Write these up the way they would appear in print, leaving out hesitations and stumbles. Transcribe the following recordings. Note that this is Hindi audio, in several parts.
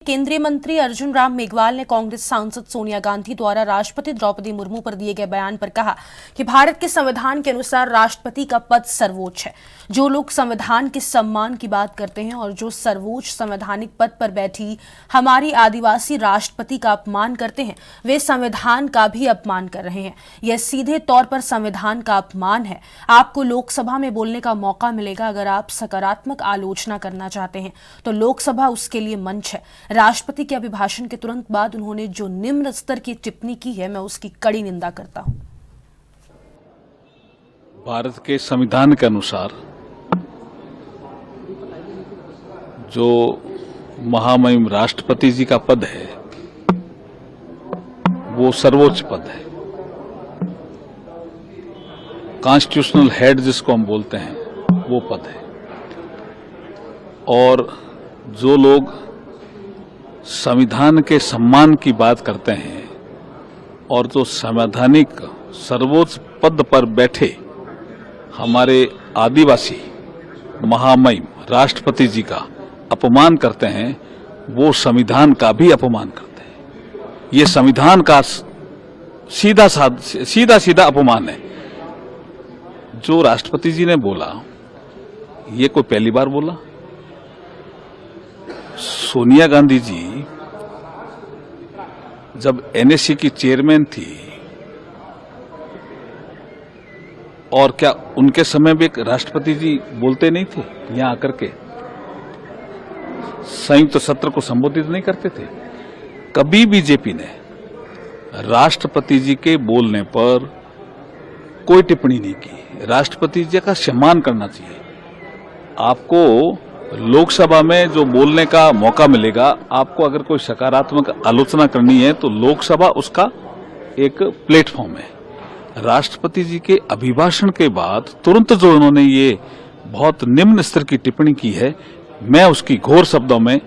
केंद्रीय मंत्री अर्जुन राम मेघवाल ने कांग्रेस सांसद सोनिया गांधी द्वारा राष्ट्रपति द्रौपदी मुर्मू पर दिए गए बयान पर कहा कि भारत के संविधान के अनुसार राष्ट्रपति का पद सर्वोच्च है। जो लोग संविधान के सम्मान की बात करते हैं और जो सर्वोच्च संवैधानिक पद पर बैठी हमारी आदिवासी राष्ट्रपति का अपमान करते हैं, वे संविधान का भी अपमान कर रहे हैं। यह सीधे तौर पर संविधान का अपमान है। आपको लोकसभा में बोलने का मौका मिलेगा। अगर आप सकारात्मक आलोचना करना चाहते हैं तो लोकसभा उसके लिए मंच है। राष्ट्रपति के अभिभाषण के तुरंत बाद उन्होंने जो निम्न स्तर की टिप्पणी की है, मैं उसकी कड़ी निंदा करता हूं। भारत के संविधान के अनुसार जो महामहिम राष्ट्रपति जी का पद है वो सर्वोच्च पद है। कॉन्स्टिट्यूशनल हेड जिसको हम बोलते हैं वो पद है। और जो लोग संविधान के सम्मान की बात करते हैं और जो संवैधानिक सर्वोच्च पद पर बैठे हमारे आदिवासी महामहिम राष्ट्रपति जी का अपमान करते हैं, वो संविधान का भी अपमान करते हैं। ये संविधान का सीधा अपमान है। जो राष्ट्रपति जी ने बोला, ये कोई पहली बार बोला? सोनिया गांधी जी जब एनएससी की चेयरमैन थी, और क्या उनके समय भी राष्ट्रपति जी बोलते नहीं थे? यहां आकर के संयुक्त सत्र को संबोधित नहीं करते थे? कभी बीजेपी ने राष्ट्रपति जी के बोलने पर कोई टिप्पणी नहीं की। राष्ट्रपति जी का सम्मान करना चाहिए। आपको लोकसभा में जो बोलने का मौका मिलेगा, आपको अगर कोई सकारात्मक आलोचना करनी है तो लोकसभा उसका एक प्लेटफॉर्म है। राष्ट्रपति जी के अभिभाषण के बाद तुरंत जो उन्होंने ये बहुत निम्न स्तर की टिप्पणी की है, मैं उसकी घोर शब्दों में।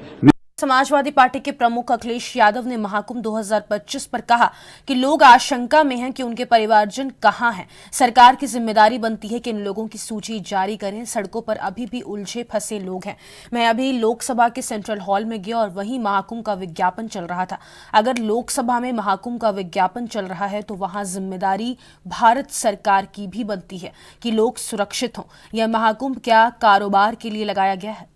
समाजवादी पार्टी के प्रमुख अखिलेश यादव ने महाकुंभ 2025 पर कहा कि लोग आशंका में हैं कि उनके परिवारजन कहां हैं। सरकार की जिम्मेदारी बनती है कि इन लोगों की सूची जारी करें। सड़कों पर अभी भी उलझे फंसे लोग हैं। मैं अभी लोकसभा के सेंट्रल हॉल में गया और वहीं महाकुंभ का विज्ञापन चल रहा था। अगर लोकसभा में महाकुंभ का विज्ञापन चल रहा है तो वहां जिम्मेदारी भारत सरकार की भी बनती है कि लोग सुरक्षित हों। यह महाकुंभ क्या कारोबार के लिए लगाया गया है?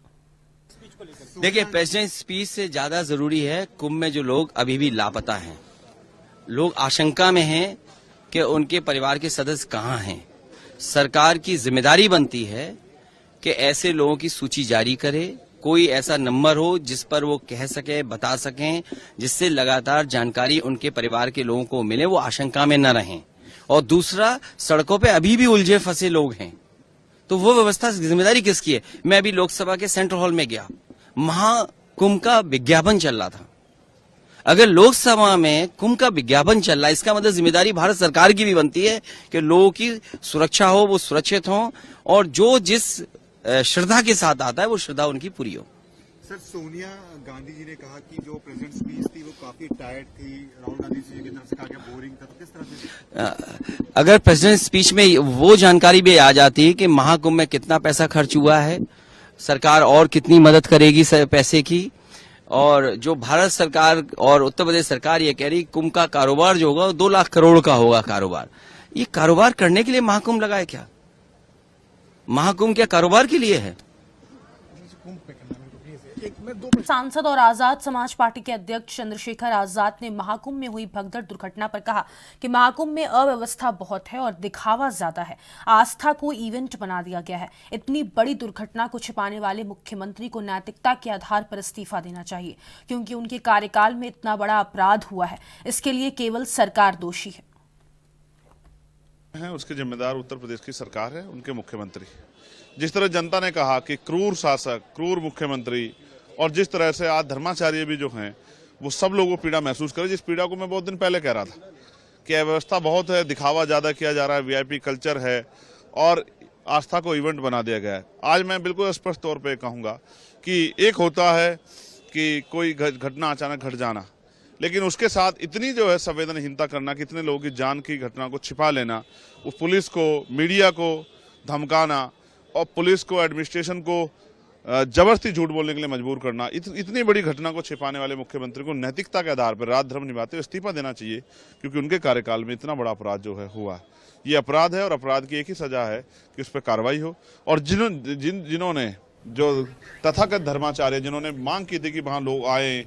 देखिए, प्रेसिडेंट स्पीच से ज्यादा जरूरी है कुंभ में जो लोग अभी भी लापता हैं, लोग आशंका में हैं कि उनके परिवार के सदस्य कहां हैं। सरकार की जिम्मेदारी बनती है कि ऐसे लोगों की सूची जारी करे। कोई ऐसा नंबर हो जिस पर वो कह सके, बता सकें, जिससे लगातार जानकारी उनके परिवार के लोगों को मिले, वो आशंका में न रहें। और दूसरा, सड़कों पे अभी भी उलझे फंसे लोग हैं, तो वो व्यवस्था जिम्मेदारी किसकी है? मैं अभी लोकसभा के सेंट्रल हॉल में गया, महाकुंभ का विज्ञापन चल रहा था। अगर लोकसभा में कुंभ का विज्ञापन चल रहा है, इसका मतलब जिम्मेदारी भारत सरकार की भी बनती है कि लोगों की सुरक्षा हो, वो सुरक्षित हो, और जो जिस श्रद्धा के साथ आता है वो श्रद्धा उनकी पूरी हो। सर, सोनिया गांधी जी ने कहा कि जो प्रेसिडेंट स्पीच थी वो काफी टायर्ड थी। राहुल गांधी जी की तरफ से कहा कि बोरिंग था, तो किस तरह से? अगर प्रेसिडेंट स्पीच में वो जानकारी भी आ जाती कि महाकुंभ में कितना पैसा खर्च हुआ है, सरकार और कितनी मदद करेगी पैसे की, और जो भारत सरकार और उत्तर प्रदेश सरकार ये कह रही कुंभ का कारोबार जो होगा 2 लाख करोड़ का होगा कारोबार। ये कारोबार करने के लिए महाकुंभ लगा है क्या? महाकुंभ क्या कारोबार के लिए है? सांसद और आजाद समाज पार्टी के अध्यक्ष चंद्रशेखर आजाद ने महाकुंभ में हुई भगदड़ दुर्घटना पर कहा कि महाकुंभ में अव्यवस्था बहुत है और दिखावा ज्यादा है। आस्था को इवेंट बना दिया गया है। इतनी बड़ी दुर्घटना को छिपाने वाले मुख्यमंत्री को नैतिकता के आधार पर इस्तीफा देना चाहिए, क्योंकि उनके कार्यकाल में इतना बड़ा अपराध हुआ है। इसके लिए केवल सरकार दोषी है। उसके जिम्मेदार उत्तर प्रदेश की सरकार है, उनके मुख्यमंत्री। जिस तरह जनता ने कहा कि क्रूर शासक, क्रूर मुख्यमंत्री, और जिस तरह से आज धर्माचार्य भी जो हैं वो सब लोगों को पीड़ा महसूस करे, जिस पीड़ा को मैं बहुत दिन पहले कह रहा था कि अव्यवस्था बहुत है, दिखावा ज्यादा किया जा रहा है, वीआईपी कल्चर है और आस्था को इवेंट बना दिया गया है। आज मैं बिल्कुल स्पष्ट तौर पे कहूंगा कि एक होता है कि कोई घटना अचानक घट जाना, लेकिन उसके साथ इतनी जो है संवेदनहीनता करना, कितने लोगों की जान की घटना को छिपा लेना, उस पुलिस को, मीडिया को धमकाना और पुलिस को, एडमिनिस्ट्रेशन को जबरदस्ती झूठ बोलने के लिए मजबूर करना, इतनी बड़ी घटना को छिपाने वाले मुख्यमंत्री को नैतिकता के आधार पर रात धर्म निभाते हुए इस्तीफा देना चाहिए, क्योंकि उनके कार्यकाल में इतना बड़ा अपराध जो है हुआ। ये अपराध है और अपराध की एक ही सजा है कि उस पर कार्रवाई हो। और जिन्होंने जो तथाकथित धर्माचार्य जिन्होंने मांग की थी कि वहां लोग आए